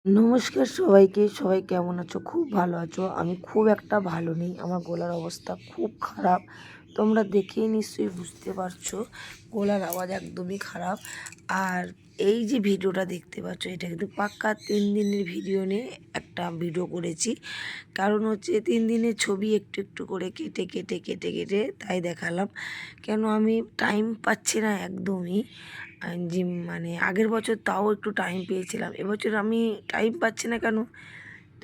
নমস্কার সবাইকে। সবাই কেমন আছো? খুব ভালো আছো? আমি খুব একটা ভালো নেই। আমার গলার অবস্থা খুব খারাপ। তোমরা দেখেই নিশ্চয়ই বুঝতে পারছো গলার আওয়াজ একদমই খারাপ। আর এই যে ভিডিওটা দেখতে পাচ্ছ এটা কিন্তু পাক্কা ৩ দিনের ভিডিও নিয়ে একটা ভিডিও করেছি। কারণ হচ্ছে ৩ দিনের ছবি একটু একটু করে কেটে তাই দেখালাম। কেন আমি টাইম পাচ্ছি না একদমই। যে মানে আগের বছর তাও একটু টাইম পেয়েছিলাম, এবছর আমি টাইম পাচ্ছি না। কেন?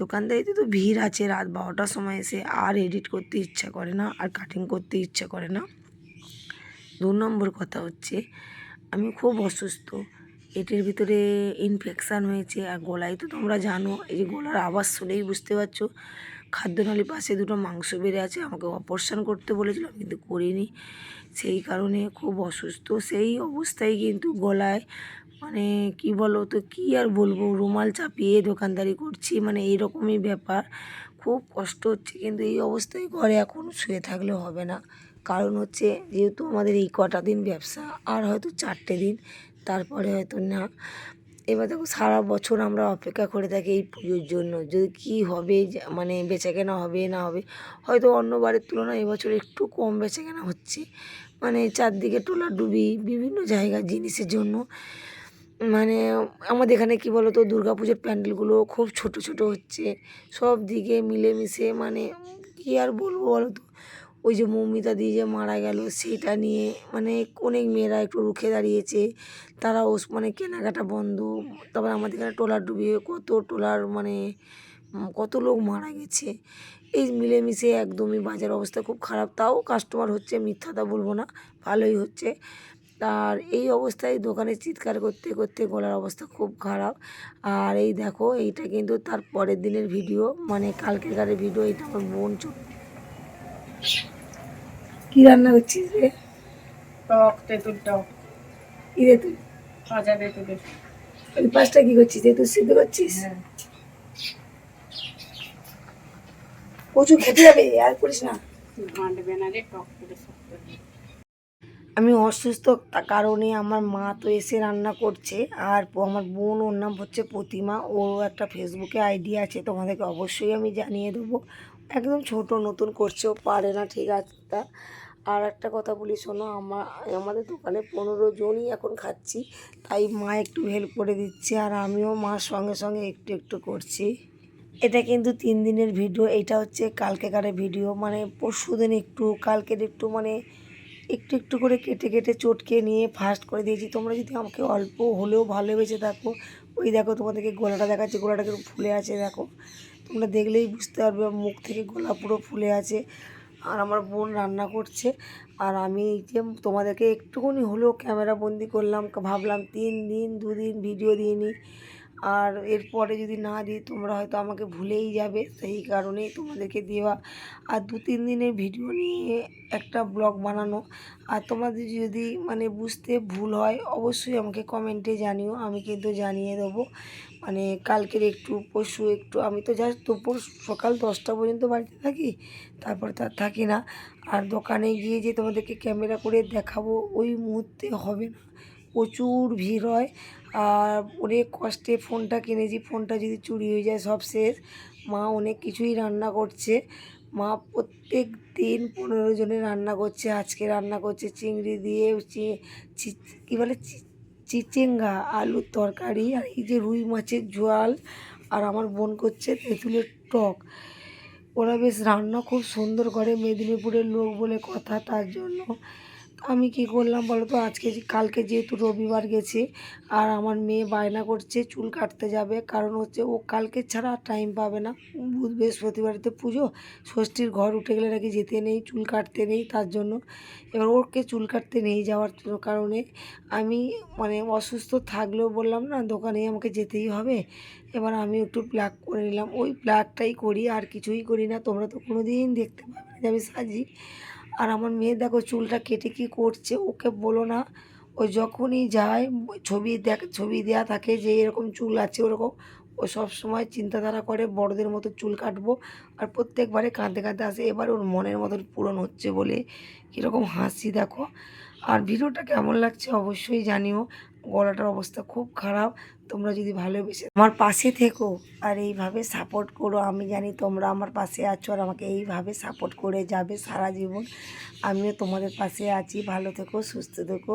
দোকানদারিতে তো ভিড় আছে, রাত 12টার সময় এসে আর এডিট করতে ইচ্ছা করে না, আর কাটিং করতে ইচ্ছা করে না। ২ নম্বর কথা হচ্ছে আমি খুব অসুস্থ, পেটের ভিতরে ইনফেকশান হয়েছে। আর গলায় তো তোমরা জানো, এই যে গলার আওয়াজ শুনেই বুঝতে পারছো খাদ্যনালীর পাশে দুটো মাংস বেড়ে আছে। আমাকে অপারেশন করতে বলেছিল, আমি কিন্তু করিনি। সেই কারণে খুব অসুস্থ। সেই অবস্থায় কিন্তু গলায় মানে কি বলো তো, কী আর বলবো, রুমাল চাপিয়ে দোকানদারি করছি, মানে এইরকমই ব্যাপার। খুব কষ্ট হচ্ছে, কিন্তু এই অবস্থায় ঘরে এখন শুয়ে থাকলে হবে না। কারণ হচ্ছে যেহেতু আমাদের এই কটা দিন ব্যবসা, আর হয়তো 4টে দিন, তারপরে হয়তো না। এবার দেখো সারা বছর আমরা অপেক্ষা করে থাকি এই পুজোর জন্য, যদি কী হবে, মানে বেচাকেনা হবে না হবে। হয়তো অন্য বারের তুলনায় এবছর একটু কম বেচাকেনা হচ্ছে, মানে চারদিকে টোলাডুবি বিভিন্ন জায়গার জিনিসের জন্য। মানে আমাদের এখানে কী বলো তো, দুর্গাপুজোর প্যান্ডেলগুলো খুব ছোট ছোট হচ্ছে সব দিকে মিলেমিশে। মানে কী আর বলবো বলো তো, ওই যে মৌমিতা দি যে মারা গেল সেটা নিয়ে মানে অনেক মেয়েরা একটু রুখে দাঁড়িয়েছে, তারাও মানে কেনাকাটা বন্ধ। তারপরে আমাদের এখানে ট্রলার ডুবিয়ে কত ট্রলার মানে কত লোক মারা গেছে। এই মিলেমিশে একদমই বাজার অবস্থা খুব খারাপ। তাও কাস্টমার হচ্ছে, মিথ্যাটা বলবো না, ভালোই হচ্ছে। আর এই অবস্থায় দোকানে চিৎকার করতে করতে গলার অবস্থা খুব খারাপ। আর এই দেখো এইটা কিন্তু তার পরের দিনের ভিডিও, মানে কালকেকারের ভিডিও। এটা আমার বোন কি রান্না করছিস রে? টক তেঁতুল টক। কি রে তুই? ভাজা তেঁতুলের। ওই পাশটা কি করছিস? তুই সিদ্ধ করছিস? হ্যাঁ। কচু খেতে যাবে, আর করিস না। মানবে না রে, টক করে শক্ত। আমি অসুস্থ কারণে আমার মা তো এসে রান্না করছে। আর আমার বোন, ওর নাম হচ্ছে প্রতিমা, ওরও একটা ফেসবুকে আইডি আছে, তোমাদেরকে অবশ্যই আমি জানিয়ে দেবো। একদম ছোট নতুন করছে, ও পারে না, ঠিক আছে তা। আর একটা কথা বলি শোনো, আমাদের দোকানে 15 জনই এখন খাচ্ছি, তাই মা একটু হেল্প করে দিচ্ছে, আর আমিও মার সঙ্গে সঙ্গে একটু একটু করছি। এটা কিন্তু 3 দিনের ভিডিও। এটা হচ্ছে কালকেকারের ভিডিও, মানে পরশুদিন একটু, কালকের একটু, মানে একটু একটু করে কেটে চটকে নিয়ে ফাস্ট করে দিয়েছি। তোমরা যদি আমাকে অল্প হলেও ভালোবেসে থাকো, ওই দেখো তোমাদেরকে গলাটা দেখাচ্ছি, গলাটা কিন্তু ফুলে আছে, দেখো তোমরা দেখলেই বুঝতে পারবে, মুখ থেকে গলা পুরো ফুলে আছে। আর আমার বোন রান্না করছে, আর আমি এই যে তোমাদেরকে একটুখানি হলেও ক্যামেরা বন্দি করলাম, ভাবলাম 3 দিন 2 দিন ভিডিও দিইনি, আর এরপরে যদি না দিই তোমরা হয়তো আমাকে ভুলেই যাবে, সেই কারণেই তোমাদেরকে দেওয়া। আর 2-3 দিনের ভিডিও নিয়ে একটা ব্লগ বানানো। আর তোমাদের যদি মানে বুঝতে ভুল হয় অবশ্যই আমাকে কমেন্টে জানিও, আমি কিন্তু জানিয়ে দেবো। মানে কালকের একটু, পরশু একটু, আমি তো জাস্ট দুপুর সকাল 10টা পর্যন্ত বাড়িতে থাকি, তারপরে তো আর থাকি না। আর দোকানে গিয়ে যে তোমাদেরকে ক্যামেরা করে দেখাবো ওই মুহূর্তে হবে না, প্রচুর ভিড় হয়। আর অনেক কষ্টে ফোনটা কিনেছি, ফোনটা যদি চুরি হয়ে যায় সব শেষ। মা অনেক কিছুই রান্না করছে, মা প্রত্যেক দিন 15 জনের রান্না করছে। আজকে রান্না করছে চিংড়ি দিয়ে কী বলে চিচিঙ্গা আলুর তরকারি, আর এই যে রুই মাছের ঝোল। আর আমার বোন করছে তেঁতুলের টক। ওরা বেশ রান্না খুব সুন্দর করে, মেদিনীপুরের লোক বলে কথা, তার জন্য। আমি কি করলাম বলো তো, কালকে যেহেতু রবিবার গেছে, আর আমার মেয়ে বায়না করছে চুল কাটতে যাবে, কারণ হচ্ছে ও কালকে ছাড়া আর টাইম পাবে না। বুধ বৃহস্পতিবারেতে পুজো, ষষ্ঠীর ঘর উঠে গেলে নাকি যেতে নেই, চুল কাটতে নেই, তার জন্য এবার ওকে চুল কাটতে নিয়ে যাওয়ার কারণে আমি মানে অসুস্থ থাকলেও বললাম না, দোকানে আমাকে যেতেই হবে। এবার আমি একটু প্লাক করে নিলাম, ওই প্লাকটাই করি, আর কিছুই করি না। তোমরা তো কোনো দিন দেখতে পাবে না যে আমি সাজি। আর আমার মেয়ে দেখো চুলটা কেটে কী করছে, ওকে বলো না। ও যখনই যায় ছবি দেওয়া থাকে যে এরকম চুল আছে ওরকম, ও সবসময় চিন্তাধারা করে বড়দের মতো চুল কাটবো। আর প্রত্যেকবারে কাঁদতে কাঁদতে আসে, এবার ওর মনের মতন পূরণ হচ্ছে বলে কীরকম হাসি দেখো। আর ভিডিওটা কেমন লাগছে অবশ্যই জানিও। গলাটার অবস্থা খুব খারাপ, তোমরা যদি ভালোবেসে আমার পাশে থেকো আর এইভাবে সাপোর্ট করো, আমি জানি তোমরা আমার পাশে আছো আর আমাকে এইভাবে সাপোর্ট করে যাবে সারা জীবন। আমিও তোমাদের পাশে আছি। ভালো থেকো, সুস্থ থেকো।